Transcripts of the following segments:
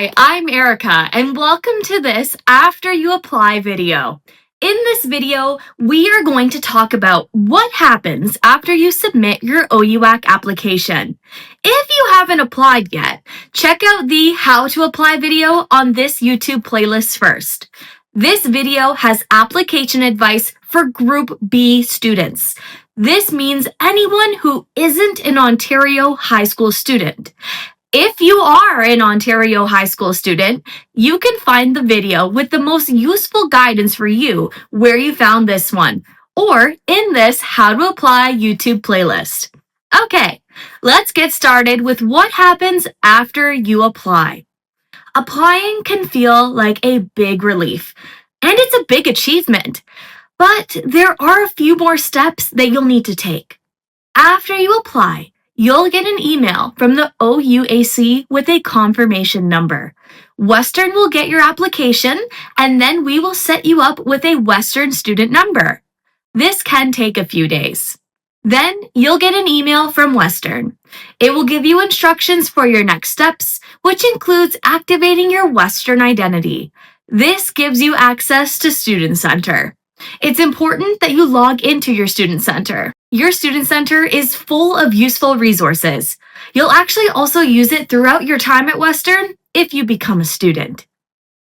Hi, I'm Erica, and welcome to this After You Apply video. In this video, we are going to talk about what happens after you submit your OUAC application. If you haven't applied yet, check out the How to Apply video on this YouTube playlist first. This video has application advice for Group B students. This means anyone who isn't an Ontario high school student. If you are an Ontario high school student, you can find the video with the most useful guidance for you where you found this one, or in this How to Apply YouTube playlist. Okay, let's get started with what happens after you apply. Applying can feel like a big relief, and it's a big achievement, but there are a few more steps that you'll need to take. After you apply, you'll get an email from the OUAC with a confirmation number. Western will get your application, and then we will set you up with a Western student number. This can take a few days. Then you'll get an email from Western. It will give you instructions for your next steps, which includes activating your Western identity. This gives you access to Student Center. It's important that you log into your Student Center. Your Student Center is full of useful resources. You'll actually also use it throughout your time at Western if you become a student.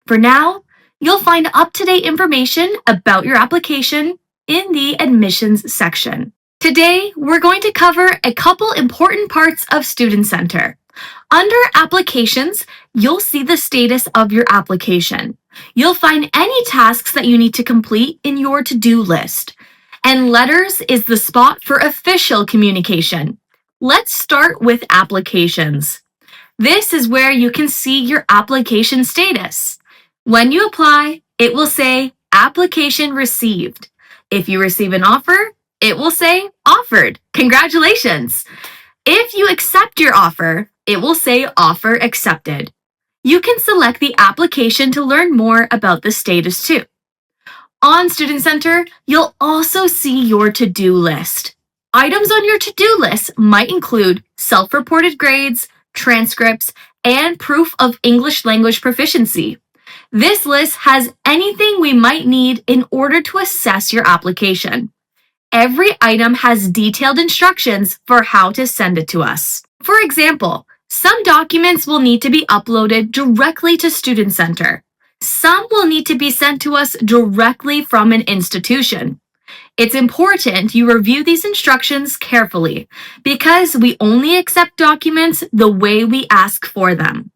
For now, you'll find up-to-date information about your application in the admissions section. Today, we're going to cover a couple important parts of Student Center. Under Applications, you'll see the status of your application. You'll find any tasks that you need to complete in your to-do list. And Letters is the spot for official communication. Let's start with Applications. This is where you can see your application status. When you apply, it will say Application Received. If you receive an offer, it will say Offered. Congratulations! If you accept your offer, it will say Offer Accepted. You can select the application to learn more about the status too. On Student Center, you'll also see your to-do list. Items on your to-do list might include self-reported grades, transcripts, and proof of English language proficiency. This list has anything we might need in order to assess your application. Every item has detailed instructions for how to send it to us. For example, some documents will need to be uploaded directly to Student Center. Some will need to be sent to us directly from an institution. It's important you review these instructions carefully because we only accept documents the way we ask for them.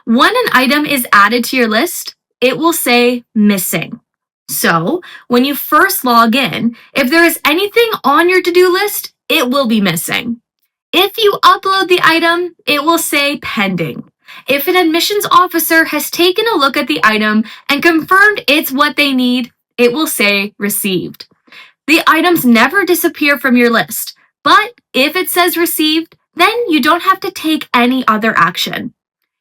When an item is added to your list, it will say Missing. So, when you first log in, if there is anything on your to-do list, it will be missing. If you upload the item, it will say Pending. If an admissions officer has taken a look at the item and confirmed it's what they need, it will say Received. The items never disappear from your list, but if it says Received, then you don't have to take any other action.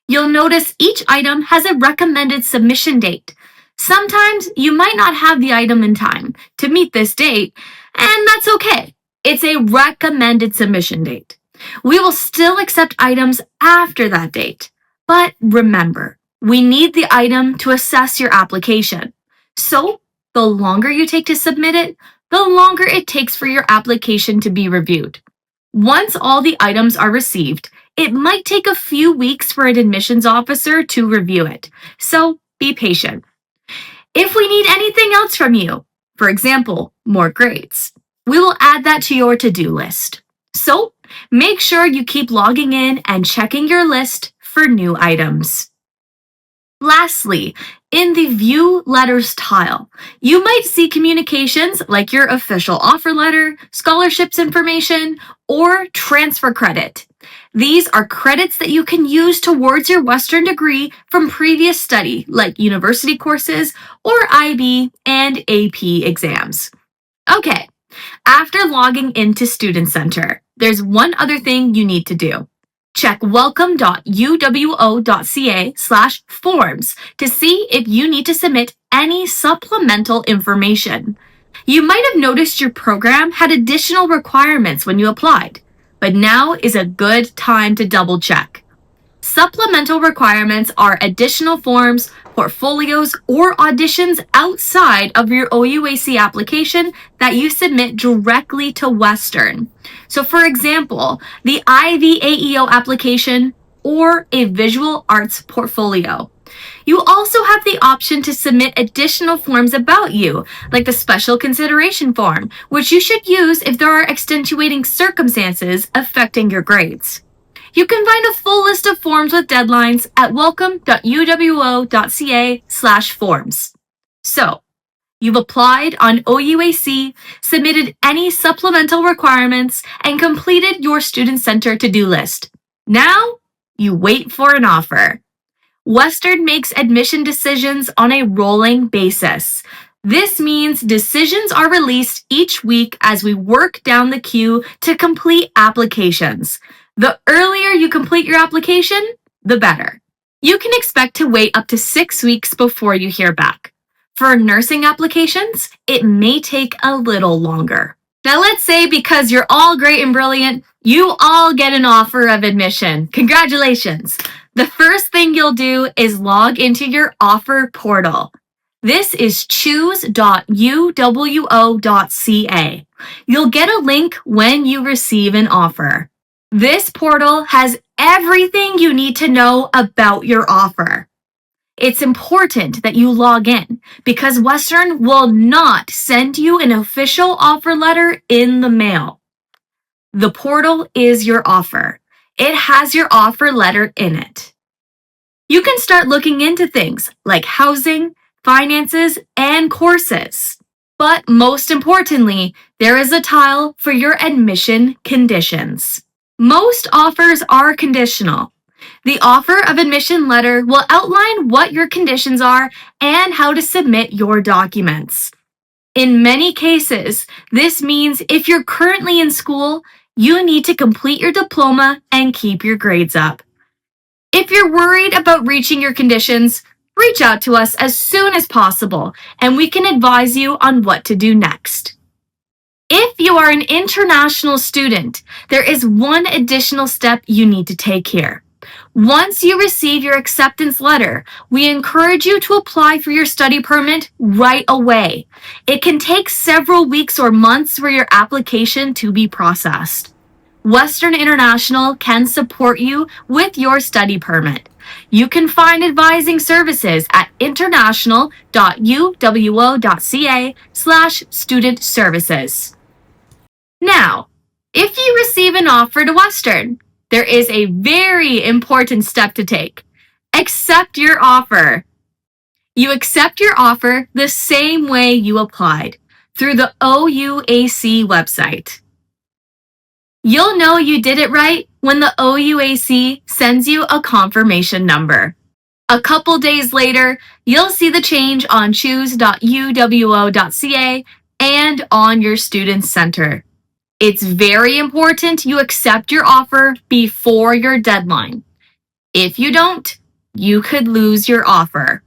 You'll notice each item has a recommended submission date. Sometimes you might not have the item in time to meet this date, and that's okay. It's a recommended submission date. We will still accept items after that date. But remember, we need the item to assess your application. So, the longer you take to submit it, the longer it takes for your application to be reviewed. Once all the items are received, it might take a few weeks for an admissions officer to review it. So, be patient. If we need anything else from you, for example, more grades, we will add that to your to-do list. So, make sure you keep logging in and checking your list for new items. Lastly, in the View Letters tile, you might see communications like your official offer letter, scholarships information, or transfer credit. These are credits that you can use towards your Western degree from previous study, like university courses or IB and AP exams. Okay, after logging into Student Center, there's one other thing you need to do. Check welcome.uwo.ca/forms to see if you need to submit any supplemental information. You might have noticed your program had additional requirements when you applied, but now is a good time to double check. Supplemental requirements are additional forms, portfolios, or auditions outside of your OUAC application that you submit directly to Western. So for example, the IVAEO application or a visual arts portfolio. You also have the option to submit additional forms about you, like the special consideration form, which you should use if there are extenuating circumstances affecting your grades. You can find a full list of forms with deadlines at welcome.uwo.ca/forms. So, you've applied on OUAC, submitted any supplemental requirements, and completed your Student Center to-do list. Now, you wait for an offer. Western makes admission decisions on a rolling basis. This means decisions are released each week as we work down the queue to complete applications. The earlier you complete your application, the better. You can expect to wait up to 6 weeks before you hear back. For nursing applications, it may take a little longer. Now let's say because you're all great and brilliant, you all get an offer of admission. Congratulations! The first thing you'll do is log into your offer portal. This is choose.uwo.ca. You'll get a link when you receive an offer. This portal has everything you need to know about your offer. It's important that you log in because Western will not send you an official offer letter in the mail. The portal is your offer. It has your offer letter in it. You can start looking into things like housing, finances, and courses. But most importantly, there is a tile for your admission conditions. Most offers are conditional. The offer of admission letter will outline what your conditions are and how to submit your documents. In many cases, this means if you're currently in school, you need to complete your diploma and keep your grades up. If you're worried about reaching your conditions, reach out to us as soon as possible, and we can advise you on what to do next. If you are an international student, there is one additional step you need to take here. Once you receive your acceptance letter, we encourage you to apply for your study permit right away. It can take several weeks or months for your application to be processed. Western International can support you with your study permit. You can find advising services at international.uwo.ca/student services. Now, if you receive an offer to Western, there is a very important step to take. Accept your offer. You accept your offer the same way you applied, through the OUAC website. You'll know you did it right when the OUAC sends you a confirmation number. A couple days later, you'll see the change on choose.uwo.ca and on your Student Center. It's very important you accept your offer before your deadline. If you don't, you could lose your offer.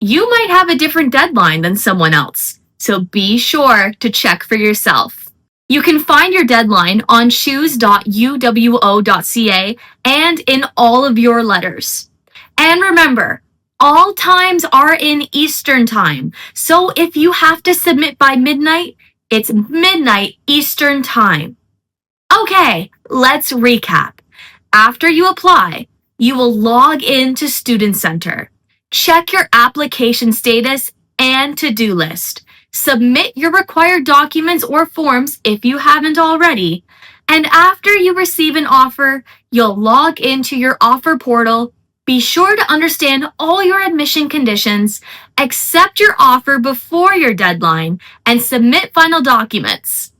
You might have a different deadline than someone else, so be sure to check for yourself. You can find your deadline on choose.uwo.ca and in all of your letters. And remember, all times are in Eastern Time, so if you have to submit by midnight, it's midnight Eastern Time. Okay, let's recap. After you apply, you will log in to Student Center. Check your application status and to-do list. Submit your required documents or forms if you haven't already. And after you receive an offer, you'll log into your offer portal. Be sure to understand all your admission conditions, accept your offer before your deadline, and submit final documents.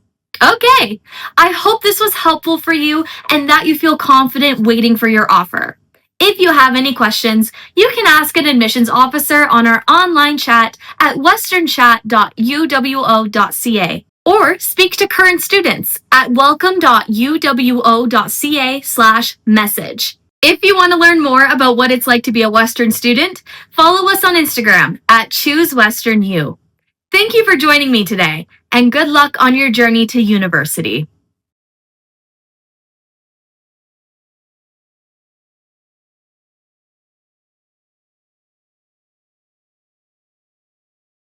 Okay, I hope this was helpful for you and that you feel confident waiting for your offer. If you have any questions, you can ask an admissions officer on our online chat at westernchat.uwo.ca or speak to current students at welcome.uwo.ca/message. If you want to learn more about what it's like to be a Western student, follow us on Instagram at ChooseWesternU. Thank you for joining me today, and good luck on your journey to university.